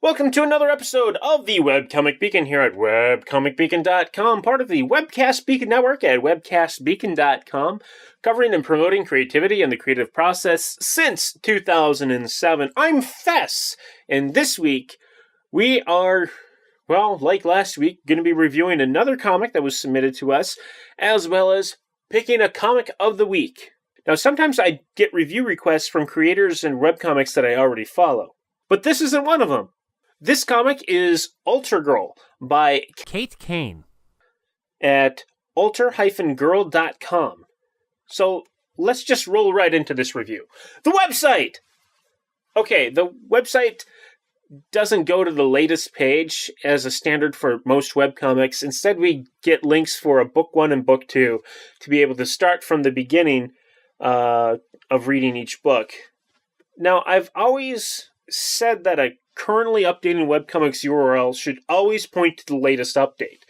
Welcome to another episode of the Webcomic Beacon here at webcomicbeacon.com, part of the Webcast Beacon Network at webcastbeacon.com, covering and promoting creativity and the creative process since 2007. I'm Fes, and this week we are, well, like last week, going to be reviewing another comic that was submitted to us, as well as picking a comic of the week. Now, sometimes I get review requests from creators and webcomics that I already follow, but this isn't one of them. This comic is Alter Girl by Kate Kane at alter-girl.com. So let's just roll right into this review. The website! Okay, the website doesn't go to the latest page as a standard for most webcomics. Instead, we get links for a book 1 and book 2 to be able to start from the beginning of reading each book. Now, I've always said that a currently updating webcomics URL should always point to the latest update.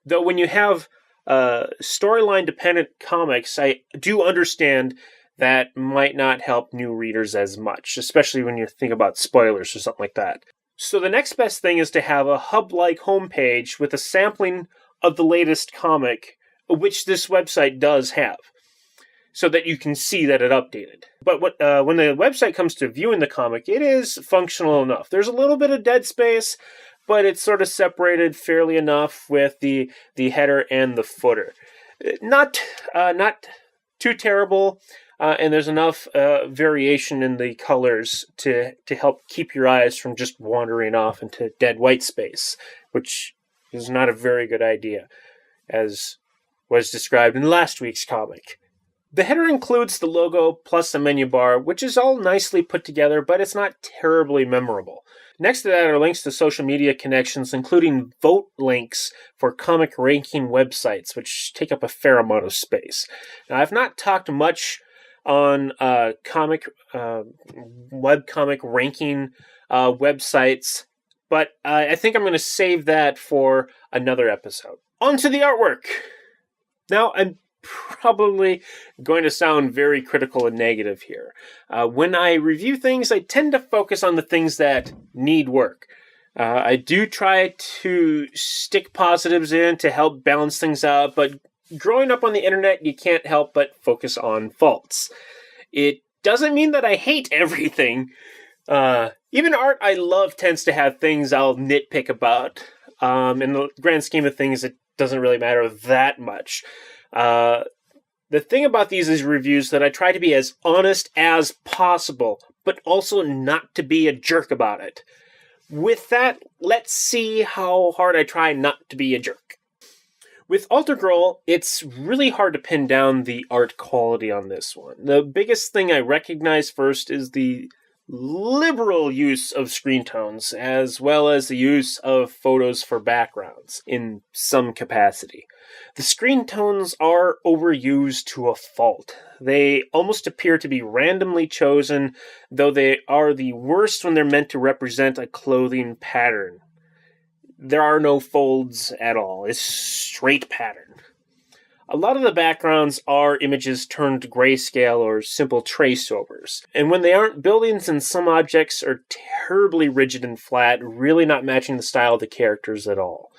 Though when you have storyline-dependent comics, I do understand that might not help new readers as much, especially when you think about spoilers or something like that. So the next best thing is to have a hub-like homepage with a sampling of the latest comic, which this website does have, so that you can see that it updated. But when the website comes to viewing the comic, it is functional enough. There's a little bit of dead space, but it's sort of separated fairly enough with the header and the footer. Not too terrible, and there's enough variation in the colors to help keep your eyes from just wandering off into dead white space, which is not a very good idea, as was described in last week's comic. The header includes the logo plus a menu bar, which is all nicely put together, but it's not terribly memorable. Next to that are links to social media connections, including vote links for comic ranking websites, which take up a fair amount of space. Now, I've not talked much on webcomic ranking websites, but I think I'm going to save that for another episode. On to the artwork. Now, I'm probably going to sound very critical and negative here. When I review things, I tend to focus on the things that need work. I do try to stick positives in to help balance things out, but growing up on the internet, you can't help but focus on faults. It doesn't mean that I hate everything. Even art I love tends to have things I'll nitpick about. In the grand scheme of things, it doesn't really matter that much. The thing about these reviews that I try to be as honest as possible, but also not to be a jerk about it. With that, let's see how hard I try not to be a jerk. With Alter Girl, it's really hard to pin down the art quality on this one. The biggest thing I recognize first is the liberal use of screen tones, as well as the use of photos for backgrounds in some capacity. The screen tones are overused to a fault. They almost appear to be randomly chosen, though they are the worst when they're meant to represent a clothing pattern. There are no folds at all. It's straight pattern. A lot of the backgrounds are images turned to grayscale or simple trace overs. And when they aren't, buildings and some objects are terribly rigid and flat, really not matching the style of the characters at all.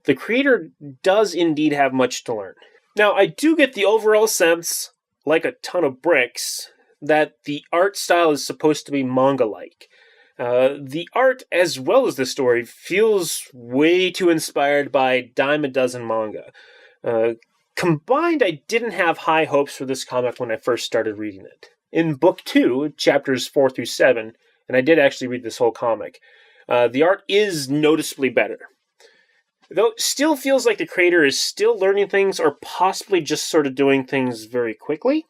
The creator does indeed have much to learn. Now, I do get the overall sense, like a ton of bricks, that the art style is supposed to be manga-like. The art, as well as the story, feels way too inspired by dime a dozen manga. Combined, I didn't have high hopes for this comic when I first started reading it. In book 2, chapters 4 through 7, and I did actually read this whole comic, the art is noticeably better. Though it still feels like the creator is still learning things or possibly just sort of doing things very quickly.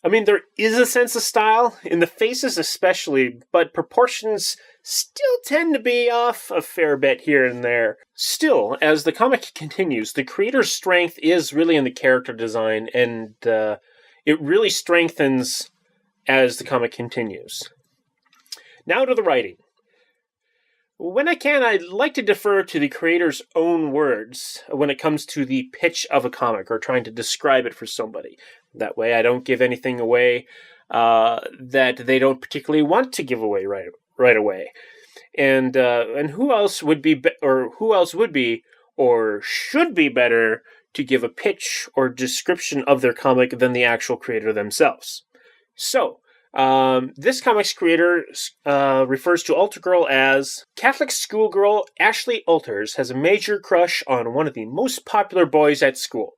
I mean, there is a sense of style, in the faces especially, but proportions still tend to be off a fair bit here and there. Still, as the comic continues, the creator's strength is really in the character design, and it really strengthens as the comic continues. Now to the writing. When I can, I like to defer to the creator's own words when it comes to the pitch of a comic or trying to describe it for somebody. That way I don't give anything away that they don't particularly want to give away right away. And who else would be, or should be better to give a pitch or description of their comic than the actual creator themselves? So, this comic's creator refers to Alter Girl as Catholic schoolgirl Ashley Alters has a major crush on one of the most popular boys at school.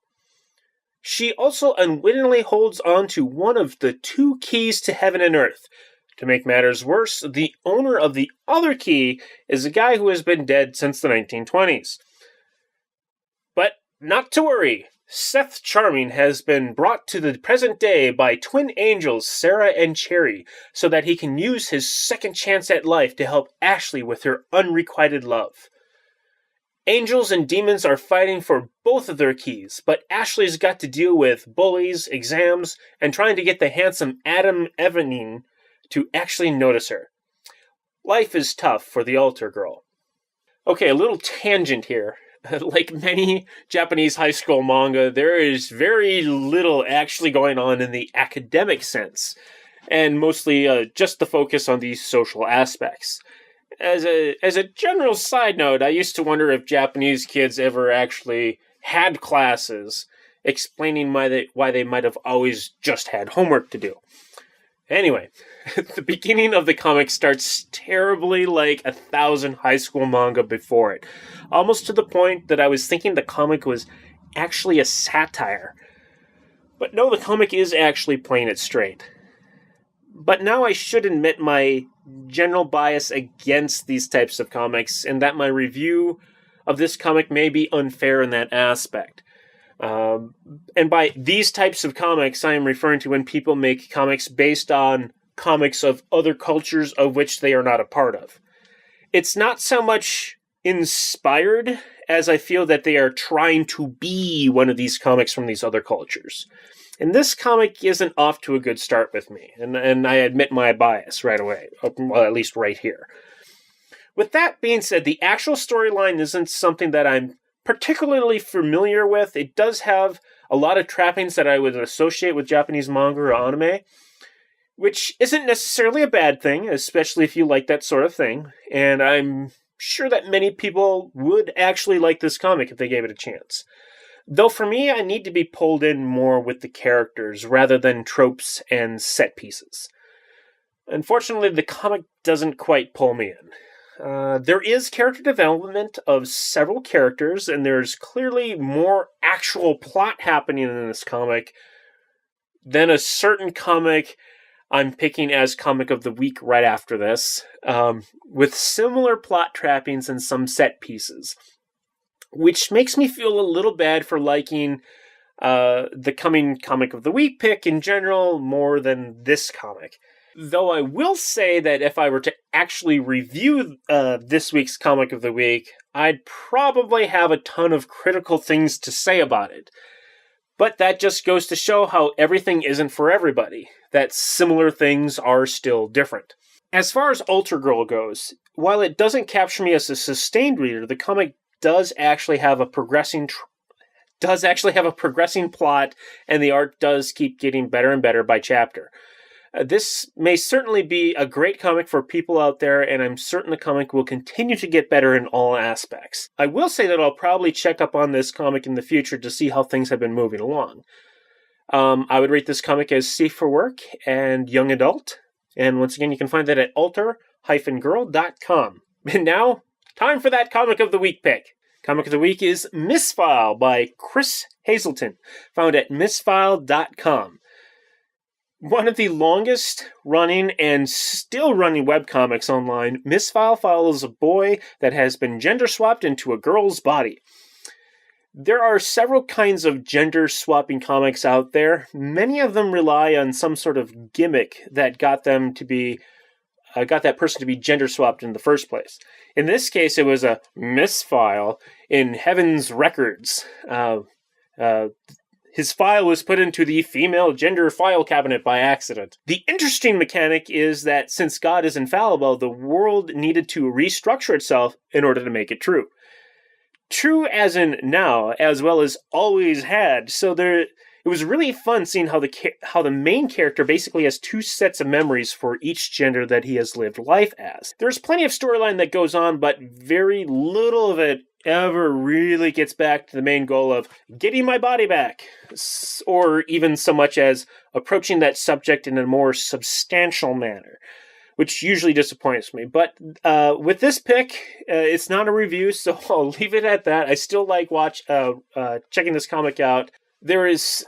She also unwittingly holds on to one of the two keys to heaven and earth. To make matters worse, the owner of the other key is a guy who has been dead since the 1920s. But not to worry. Seth Charming has been brought to the present day by twin angels Sarah and Cherry so that he can use his second chance at life to help Ashley with her unrequited love. Angels and demons are fighting for both of their keys, but Ashley's got to deal with bullies, exams, and trying to get the handsome Adam Evening to actually notice her. Life is tough for the Alter Girl. Okay, a little tangent here. Like many Japanese high school manga, there is very little actually going on in the academic sense, and mostly just the focus on these social aspects. As a general side note, I used to wonder if Japanese kids ever actually had classes explaining why they might have always just had homework to do. Anyway, the beginning of the comic starts terribly like 1,000 high school manga before it. Almost to the point that I was thinking the comic was actually a satire. But no, the comic is actually playing it straight. But now I should admit my general bias against these types of comics, and that my review of this comic may be unfair in that aspect. And by these types of comics, I am referring to when people make comics based on comics of other cultures of which they are not a part of. It's not so much inspired as I feel that they are trying to be one of these comics from these other cultures. And this comic isn't off to a good start with me, and I admit my bias right away, well, at least right here. With that being said, the actual storyline isn't something that I'm particularly familiar with. It does have a lot of trappings that I would associate with Japanese manga or anime, which isn't necessarily a bad thing, especially if you like that sort of thing, and I'm sure that many people would actually like this comic if they gave it a chance. Though for me, I need to be pulled in more with the characters rather than tropes and set pieces. Unfortunately, the comic doesn't quite pull me in. There is character development of several characters, and there's clearly more actual plot happening in this comic than a certain comic I'm picking as Comic of the Week right after this, with similar plot trappings and some set pieces, which makes me feel a little bad for liking the coming Comic of the Week pick in general more than this comic. Though I will say that if I were to actually review this week's Comic of the Week, I'd probably have a ton of critical things to say about it. But that just goes to show how everything isn't for everybody, that similar things are still different. As far as Alter Girl goes, while it doesn't capture me as a sustained reader, the comic does actually have a progressing plot, and the art does keep getting better and better by chapter. This may certainly be a great comic for people out there, and I'm certain the comic will continue to get better in all aspects. I will say that I'll probably check up on this comic in the future to see how things have been moving along. I would rate this comic as safe for work and young adult, and once again, you can find that at alter-girl.com. And now, time for that Comic of the Week pick. Comic of the Week is Misfile by Chris Hazelton, found at misfile.com. One of the longest running and still running webcomics online, Misfile follows a boy that has been gender swapped into a girl's body. There are several kinds of gender swapping comics out there. Many of them rely on some sort of gimmick that got that person to be gender swapped in the first place. In this case, it was a misfile in Heaven's Records. His file was put into the female gender file cabinet by accident. The interesting mechanic is that since God is infallible, the world needed to restructure itself in order to make it true. True as in now, as well as always had. So there It was really fun seeing how the main character basically has two sets of memories for each gender that he has lived life as. There's plenty of storyline that goes on, but very little of it ever really gets back to the main goal of getting my body back, or even so much as approaching that subject in a more substantial manner, which usually disappoints me. But with this pick, it's not a review, so I'll leave it at that. I still like checking this comic out. There's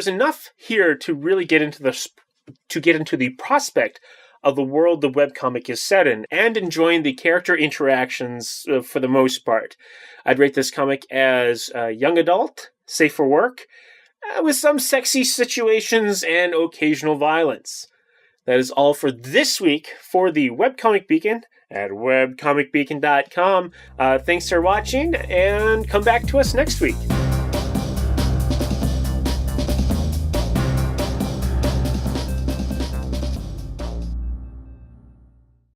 enough here to really get into the prospect of the world the webcomic is set in, and enjoying the character interactions for the most part. I'd rate this comic as young adult, safe for work, with some sexy situations and occasional violence. That is all for this week for the Webcomic Beacon at webcomicbeacon.com. Thanks for watching, and come back to us next week.